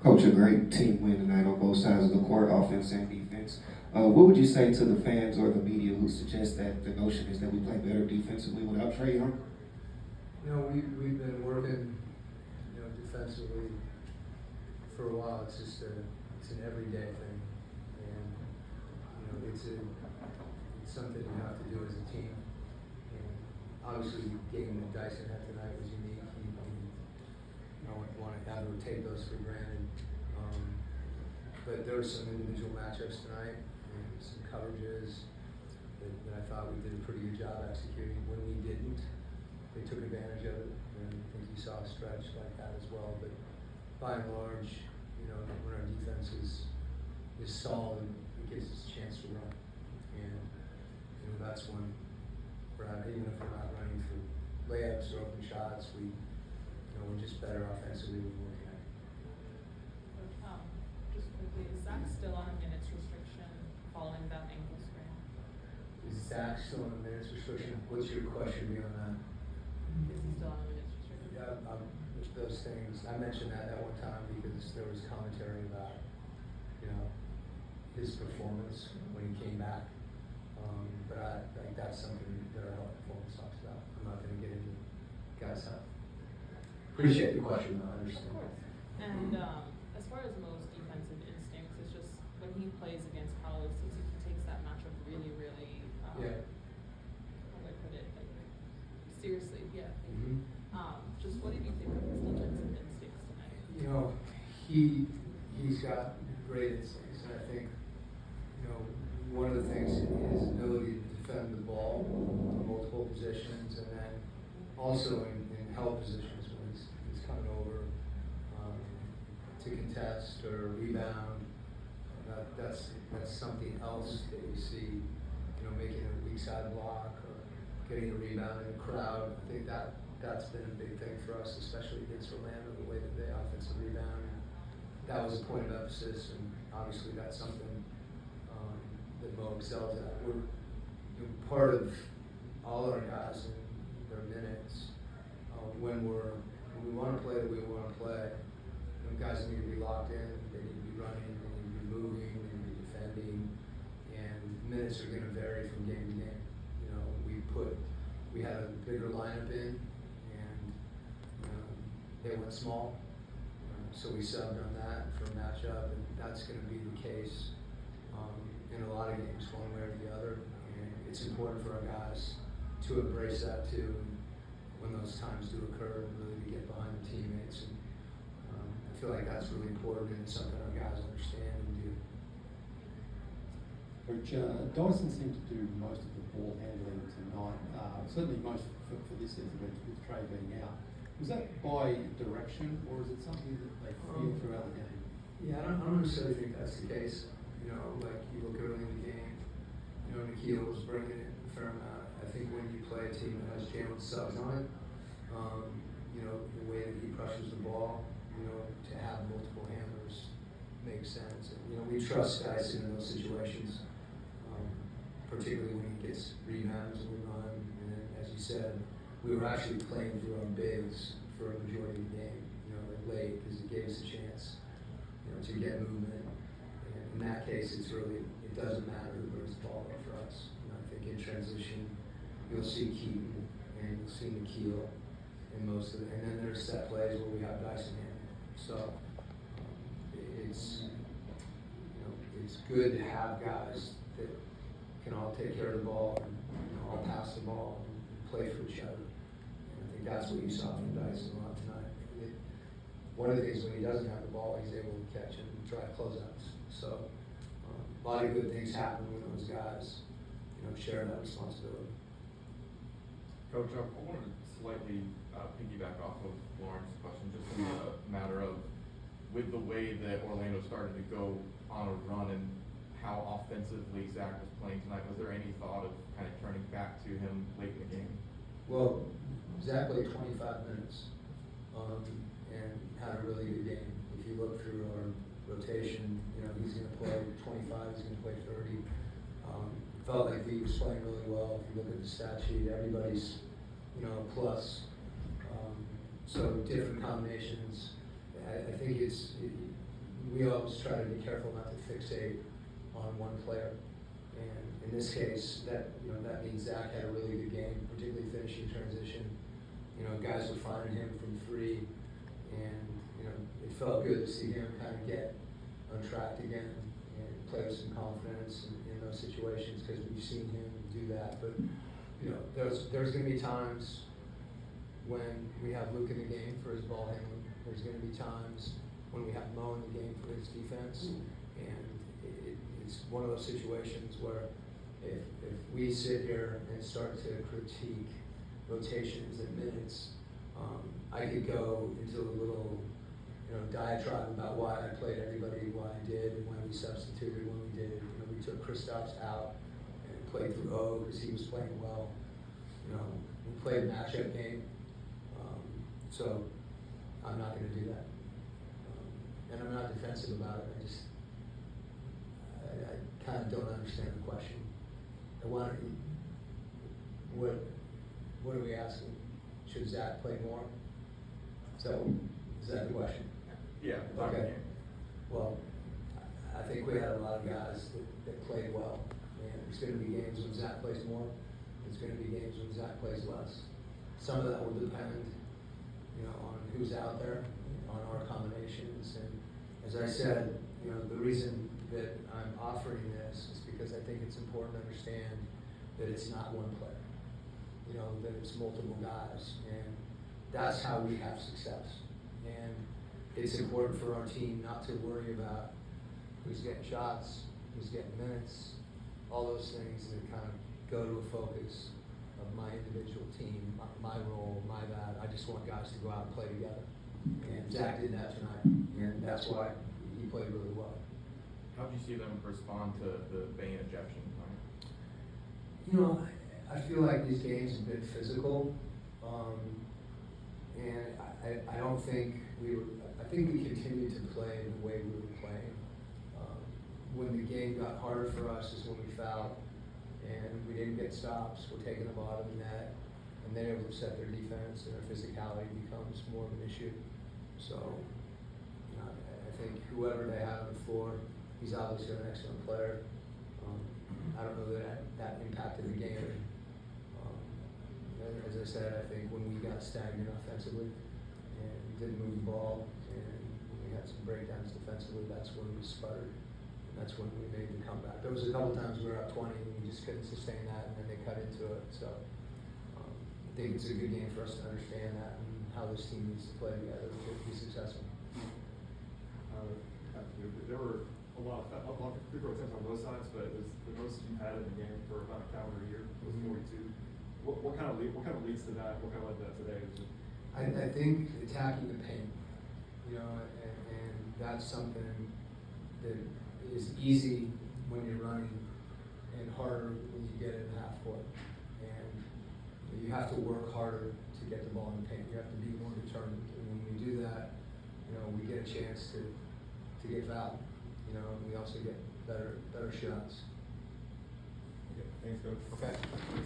Coach, a great team win tonight on both sides of the court, offense and defense. What would you say to the fans or the media who suggest that the notion is that we play better defensively without Trae Young? We've been working, defensively for a while. It's an everyday thing, and it's something you have to do as a team. And obviously, the game that Dyson had tonight was unique. I don't want to ever take those for granted. But there were some individual matchups tonight and some coverages that I thought we did a pretty good job executing. When we didn't, they took advantage of it, and I think you saw a stretch like that as well. But by and large, when our defense is solid, it gives us a chance to run. And that's when even if we're not running for layups or open shots, we're just better offensively when we're connected. Just quickly, is Zach still on a minutes restriction following that ankle sprain? Is Zach still on a minutes restriction? What's your question beyond that? Is he still on a minutes restriction? Yeah, there's those things. I mentioned that one time because there was commentary about, his performance when he came back. But I think that's something that our health performance talks about. I'm not going to get into guys' health. Appreciate the question, though. I understand. Of course. And as far as Mo's defensive instincts, it's just when he plays against Paolo, it seems like he takes that matchup really, really, how do I put it, like, seriously, yeah. Mm-hmm. Just what did you think of his defensive instincts tonight? He's got great instincts, and I think, one of the things is his ability to defend the ball in multiple positions, and then also in help positions when he's coming over to contest or rebound. That's something else that you see, making a weak side block or getting a rebound in the crowd. I think that's been a big thing for us, especially against Orlando, the way that they offensive rebound. That was a point of emphasis, and obviously that's something that Mo excels at. We're part of all our guys in their minutes. When we want to play the way we want to play, guys need to be locked in, they need to be running, they need to be moving, they need to be defending, and minutes are going to vary from game to game. We had a bigger lineup in, and they went small, so we subbed on that for a matchup, and that's going to be the case in a lot of games, one way or the other. And it's important for our guys to embrace that too, and when those times do occur, really to get behind the teammates. And I feel like that's really important, and it's something our guys understand and do. Coach, Dyson seemed to do most of the ball handling tonight, certainly most for this season with Trae being out. Was that by direction, or is it something that they feel throughout the game? Yeah, I don't necessarily think that's the case. Like you look early in the game, Nikhil was bringing it a fair amount. I think when you play a team that has Jalen subs on it, the way that he pressures the ball, to have multiple handlers makes sense. And, we trust Dyson in those situations, particularly when he gets rebounds and we run. And then, as you said, we were actually playing through our bigs for a majority of the game, late, because it gave us a chance, to get movement. And in that case, it doesn't matter who brings the ball up for us. I think in transition, you'll see Keaton and you'll see Nikhil in most of it. And then there's set plays where we have Dyson in. So it's good to have guys that can all take care of the ball and all pass the ball and play for each other. And I think that's what you saw from Dyson a lot tonight. One of the things when he doesn't have the ball, he's able to catch and drive closeouts. So a lot of good things happen when those guys, share that responsibility. Coach, I wanted to slightly piggyback off of Lauren's question, just in a matter of with the way that Orlando started to go on a run and how offensively Zach was playing tonight. Was there any thought of kind of turning back to him late in the game? Well, Zach played 25 minutes and had a really good game. If you look through our rotation, he's going to play 25, he's going to play 30. Felt like he was playing really well. If you look at the stat sheet, everybody's, plus. So different combinations. I think we always try to be careful not to fixate on one player. And in this case, that means Zach had a really good game, particularly finishing transition. Guys were finding him from three, and it felt good to see him kind of get on track again and play with some confidence in those situations, because we've seen him do that. But there's going to be times when we have Luke in the game for his ball handling. There's going to be times when we have Mo in the game for his defense, and it's one of those situations where if we sit here and start to critique rotations and minutes, I could go into a little diatribe about why I played everybody, why I did, and why we substituted when we did. We took Kristaps out and played through O because he was playing well. We played a matchup game, so I'm not going to do that. And I'm not defensive about it. I kind of don't understand the question. What are we asking? Should Zach play more? So, is that the question? Yeah. Okay. Well, I think we had a lot of guys that played well. And there's going to be games when Zach plays more. There's going to be games when Zach plays less. Some of that will depend, on who's out there, on our combinations. And as I said, the reason that I'm offering this is because I think it's important to understand that it's not one player. That it's multiple guys, and that's how we have success. And it's important for our team not to worry about who's getting shots, who's getting minutes, all those things that kind of go to a focus of my individual team, my role, my bad. I just want guys to go out and play together. And Zach did that tonight, and that's why he played really well. How did you see them respond to the Bane ejection? I feel like these games have been physical, and I don't think I think we continued to play the way we were playing. When the game got harder for us is when we fouled, and we didn't get stops. We're taking the ball out of the net, and they're able to set their defense, and their physicality becomes more of an issue. So, I think whoever they have on the floor, he's obviously an excellent player. I don't know that impacted the game. As I said, I think when we got stagnant offensively and didn't move the ball, and we had some breakdowns defensively, that's when we sputtered. And that's when we made the comeback. There was a couple times we were up 20 and we just couldn't sustain that, and then they cut into it. So I think it's a good game for us to understand that and how this team needs to play together to be successful. There were a lot of free throw attempts on both sides, but it was the most you've had in the game for about a calendar year. It was 42. What kind of leads to that? What kind of led to that today? I think attacking the paint, and that's something that is easy when you're running and harder when you get in the half court. And you have to work harder to get the ball in the paint. You have to be more determined. And when we do that, we get a chance to get fouled. And we also get better shots. Okay, thanks, Coach. Okay.